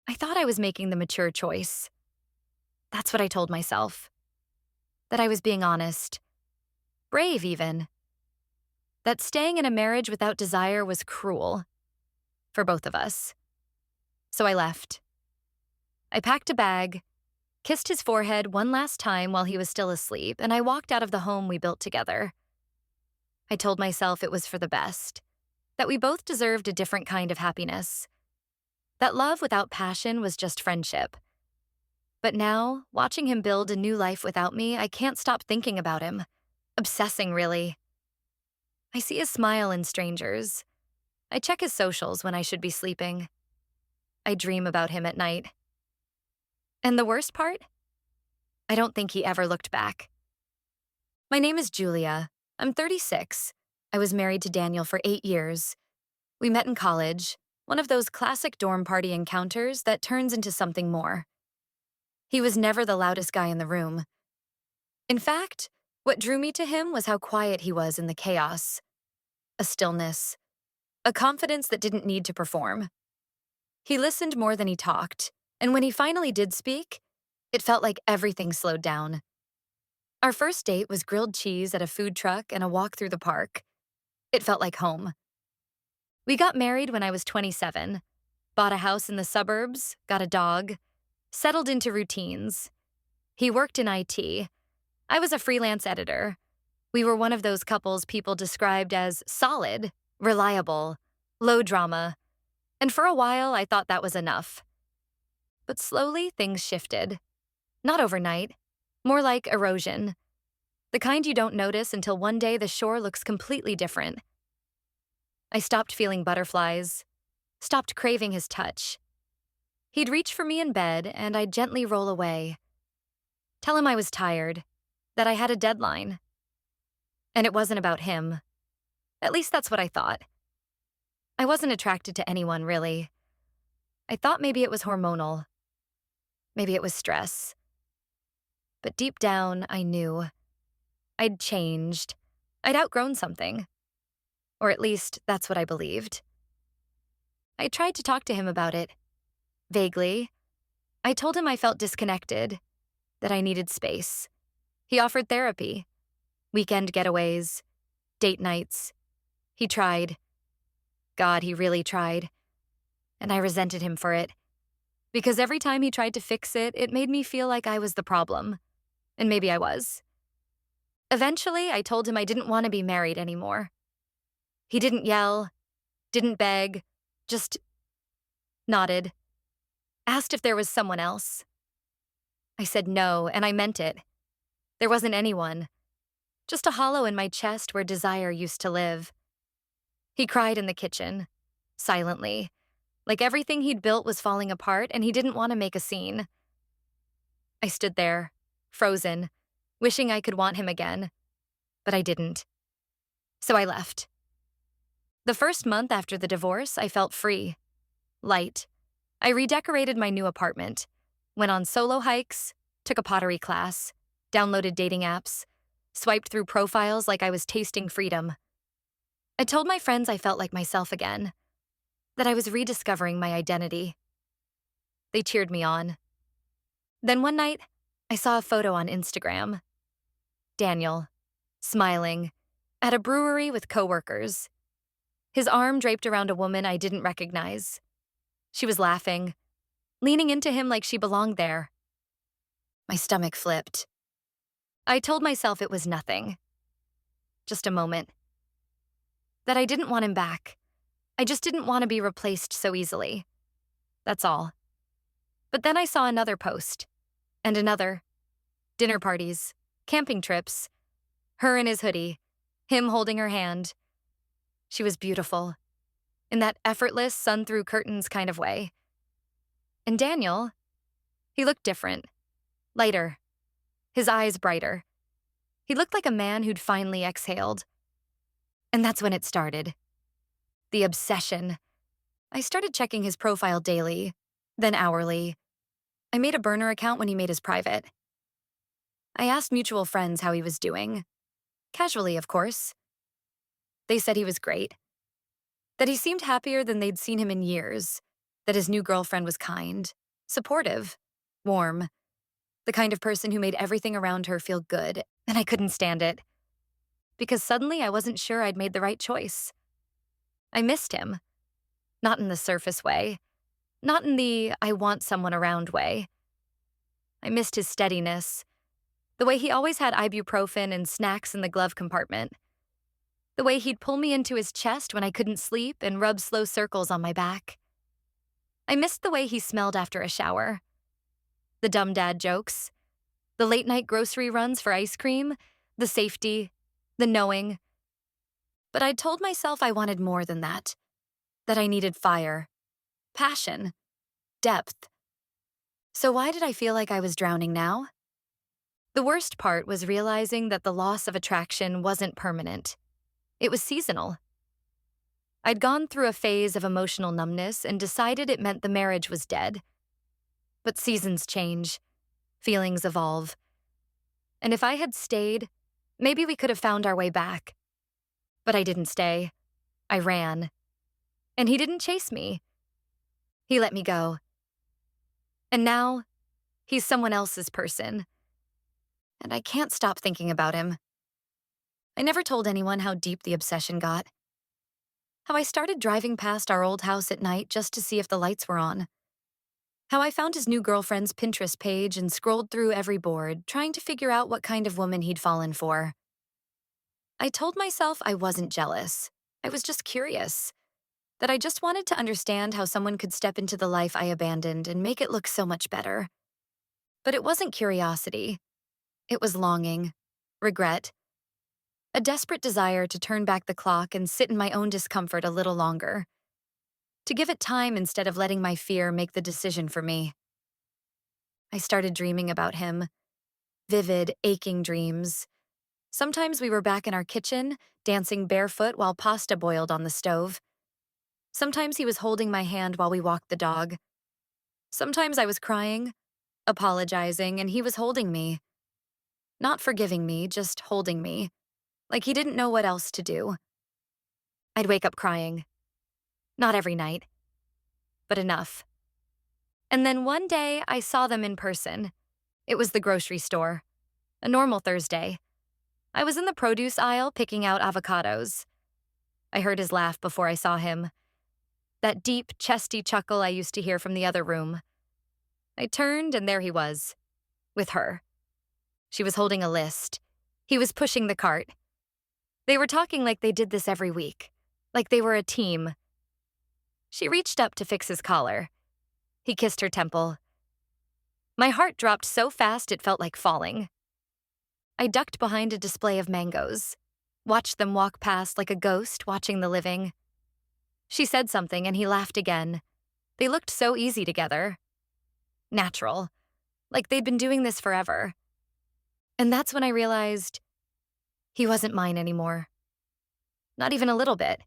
I thought I was making the mature choice. That's what I told myself. That I was being honest. Brave, even. That staying in a marriage without desire was cruel. For both of us. So I left. I packed a bag, kissed his forehead one last time while he was still asleep, and I walked out of the home we built together. I told myself it was for the best. That we both deserved a different kind of happiness. That love without passion was just friendship. But now, watching him build a new life without me, I can't stop thinking about him. Obsessing, really. I see his smile in strangers. I check his socials when I should be sleeping. I dream about him at night. And the worst part? I don't think he ever looked back. My name is Julia. I'm 36. I was married to Daniel for 8 years. We met in college, one of those classic dorm party encounters that turns into something more. He was never the loudest guy in the room. In fact, what drew me to him was how quiet he was in the chaos. A stillness. A confidence that didn't need to perform. He listened more than he talked, and when he finally did speak, it felt like everything slowed down. Our first date was grilled cheese at a food truck and a walk through the park. It felt like home. We got married when I was 27, bought a house in the suburbs, got a dog, settled into routines. He worked in IT. I was a freelance editor. We were one of those couples people described as solid, reliable, low drama, and for a while I thought that was enough. But slowly things shifted. Not overnight, more like erosion. The kind you don't notice until one day the shore looks completely different. I stopped feeling butterflies, stopped craving his touch. He'd reach for me in bed, and I'd gently roll away. Tell him I was tired, that I had a deadline. And it wasn't about him. At least that's what I thought. I wasn't attracted to anyone, really. I thought maybe it was hormonal. Maybe it was stress. But deep down, I knew. I'd changed. I'd outgrown something. Or at least, that's what I believed. I tried to talk to him about it. Vaguely. I told him I felt disconnected, that I needed space. He offered therapy, weekend getaways, date nights. He tried. God, he really tried. And I resented him for it. Because every time he tried to fix it, it made me feel like I was the problem. And maybe I was. Eventually, I told him I didn't want to be married anymore. He didn't yell, didn't beg, just nodded. Asked if there was someone else. I said no, and I meant it. There wasn't anyone. Just a hollow in my chest where desire used to live. He cried in the kitchen, silently, like everything he'd built was falling apart and he didn't want to make a scene. I stood there, frozen, wishing I could want him again. But I didn't. So I left. The first month after the divorce, I felt free, light. I redecorated my new apartment, went on solo hikes, took a pottery class, downloaded dating apps, swiped through profiles like I was tasting freedom. I told my friends I felt like myself again, that I was rediscovering my identity. They cheered me on. Then one night, I saw a photo on Instagram. Daniel, smiling, at a brewery with coworkers. His arm draped around a woman I didn't recognize. She was laughing, leaning into him like she belonged there. My stomach flipped. I told myself it was nothing. Just a moment. That I didn't want him back. I just didn't want to be replaced so easily. That's all. But then I saw another post. And another. Dinner parties, camping trips. Her in his hoodie, him holding her hand. She was beautiful. In that effortless, sun-through-curtains kind of way. And Daniel, he looked different. Lighter. His eyes brighter. He looked like a man who'd finally exhaled. And that's when it started. The obsession. I started checking his profile daily, then hourly. I made a burner account when he made his private. I asked mutual friends how he was doing. Casually, of course. They said he was great. That he seemed happier than they'd seen him in years. that his new girlfriend was kind, supportive, warm, the kind of person who made everything around her feel good, and I couldn't stand it. Because suddenly I wasn't sure I'd made the right choice. I missed him. Not in the surface way. Not in the I want someone around way. I missed his steadiness. The way he always had ibuprofen and snacks in the glove compartment. The way he'd pull me into his chest when I couldn't sleep and rub slow circles on my back. I missed the way he smelled after a shower. The dumb dad jokes. The late-night grocery runs for ice cream. The safety. The knowing. But I'd told myself I wanted more than that. That I needed fire. Passion. Depth. So why did I feel like I was drowning now? The worst part was realizing that the loss of attraction wasn't permanent. It was seasonal. I'd gone through a phase of emotional numbness and decided it meant the marriage was dead. But seasons change. Feelings evolve. And if I had stayed, maybe we could have found our way back. But I didn't stay. I ran. And he didn't chase me. He let me go. And now, he's someone else's person. And I can't stop thinking about him. I never told anyone how deep the obsession got. How I started driving past our old house at night just to see if the lights were on. How I found his new girlfriend's Pinterest page and scrolled through every board, trying to figure out what kind of woman he'd fallen for. I told myself I wasn't jealous. I was just curious. That I just wanted to understand how someone could step into the life I abandoned and make it look so much better. But it wasn't curiosity. It was longing, regret, a desperate desire to turn back the clock and sit in my own discomfort a little longer. To give it time instead of letting my fear make the decision for me. I started dreaming about him. Vivid, aching dreams. Sometimes we were back in our kitchen, dancing barefoot while pasta boiled on the stove. Sometimes he was holding my hand while we walked the dog. Sometimes I was crying, apologizing, and he was holding me. Not forgiving me, just holding me. Like he didn't know what else to do. I'd wake up crying. Not every night, but enough. And then one day, I saw them in person. It was the grocery store. A normal Thursday. I was in the produce aisle picking out avocados. I heard his laugh before I saw him. That deep, chesty chuckle I used to hear from the other room. I turned, and there he was. With her. She was holding a list. He was pushing the cart. They were talking like they did this every week. Like they were a team. She reached up to fix his collar. He kissed her temple. My heart dropped so fast it felt like falling. I ducked behind a display of mangoes. Watched them walk past like a ghost watching the living. She said something and he laughed again. They looked so easy together. Natural. Like they'd been doing this forever. And that's when I realized he wasn't mine anymore. Not even a little bit.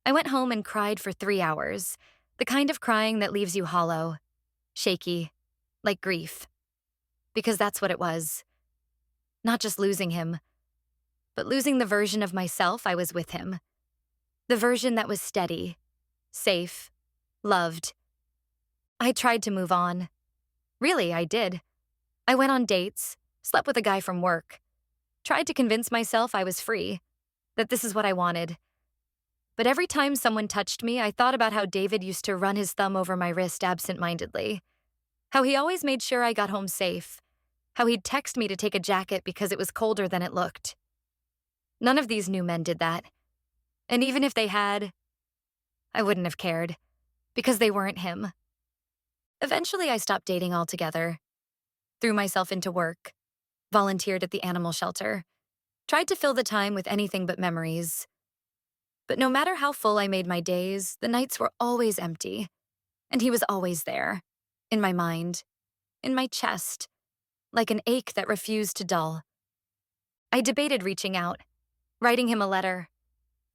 I went home and cried for 3 hours, the kind of crying that leaves you hollow, shaky, like grief. Because that's what it was. Not just losing him, but losing the version of myself I was with him. The version that was steady, safe, loved. I tried to move on. Really, I did. I went on dates, slept with a guy from work, tried to convince myself I was free, that this is what I wanted. But every time someone touched me, I thought about how David used to run his thumb over my wrist absent-mindedly. How he always made sure I got home safe. How he'd text me to take a jacket because it was colder than it looked. None of these new men did that. And even if they had, I wouldn't have cared. Because they weren't him. Eventually, I stopped dating altogether. Threw myself into work. Volunteered at the animal shelter. Tried to fill the time with anything but memories. But no matter how full I made my days, the nights were always empty. And he was always there. In my mind. In my chest. Like an ache that refused to dull. I debated reaching out. Writing him a letter.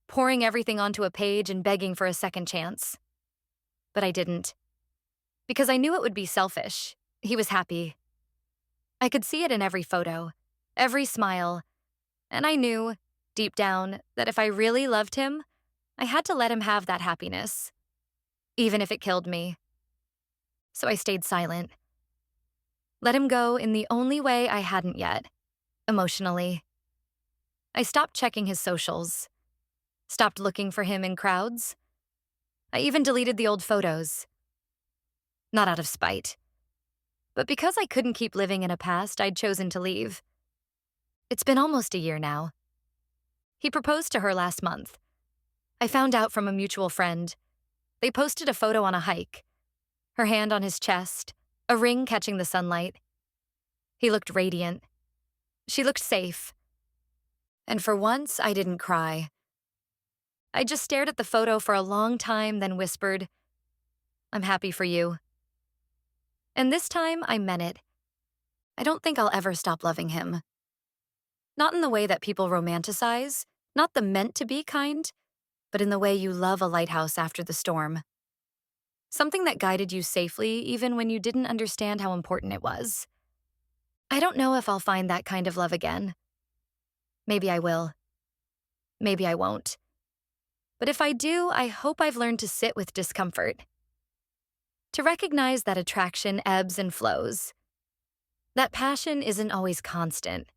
Pouring everything onto a page and begging for a second chance. But I didn't. Because I knew it would be selfish. He was happy. I could see it in every photo. Every smile. And I knew, deep down, that if I really loved him, I had to let him have that happiness. even if it killed me. So I stayed silent. Let him go in the only way I hadn't yet, emotionally. I stopped checking his socials, stopped looking for him in crowds. I even deleted the old photos. Not out of spite, but because I couldn't keep living in a past I'd chosen to leave. It's been almost a year now. He proposed to her last month. I found out from a mutual friend. They posted a photo on a hike, her hand on his chest, a ring catching the sunlight. He looked radiant. She looked safe. And for once, I didn't cry. I just stared at the photo for a long time, then whispered, "I'm happy for you." And this time, I meant it. I don't think I'll ever stop loving him. Not in the way that people romanticize, not the meant-to-be kind, but in the way you love a lighthouse after the storm. Something that guided you safely even when you didn't understand how important it was. I don't know if I'll find that kind of love again. Maybe I will. Maybe I won't. But if I do, I hope I've learned to sit with discomfort. To recognize that attraction ebbs and flows. That passion isn't always constant.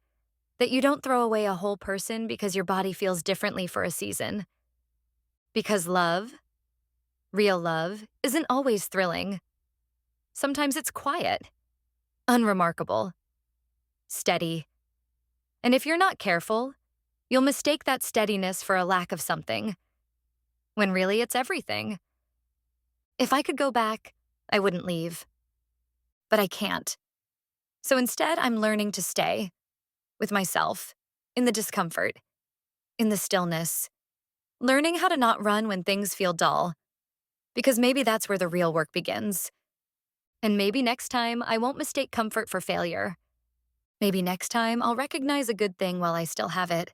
That you don't throw away a whole person because your body feels differently for a season. Because love, real love, isn't always thrilling. Sometimes it's quiet, unremarkable, steady. And if you're not careful, you'll mistake that steadiness for a lack of something, when really it's everything. If I could go back, I wouldn't leave. But I can't. So instead, I'm learning to stay with myself, in the discomfort, in the stillness, learning how to not run when things feel dull, because maybe that's where the real work begins. And maybe next time I won't mistake comfort for failure. Maybe next time I'll recognize a good thing while I still have it.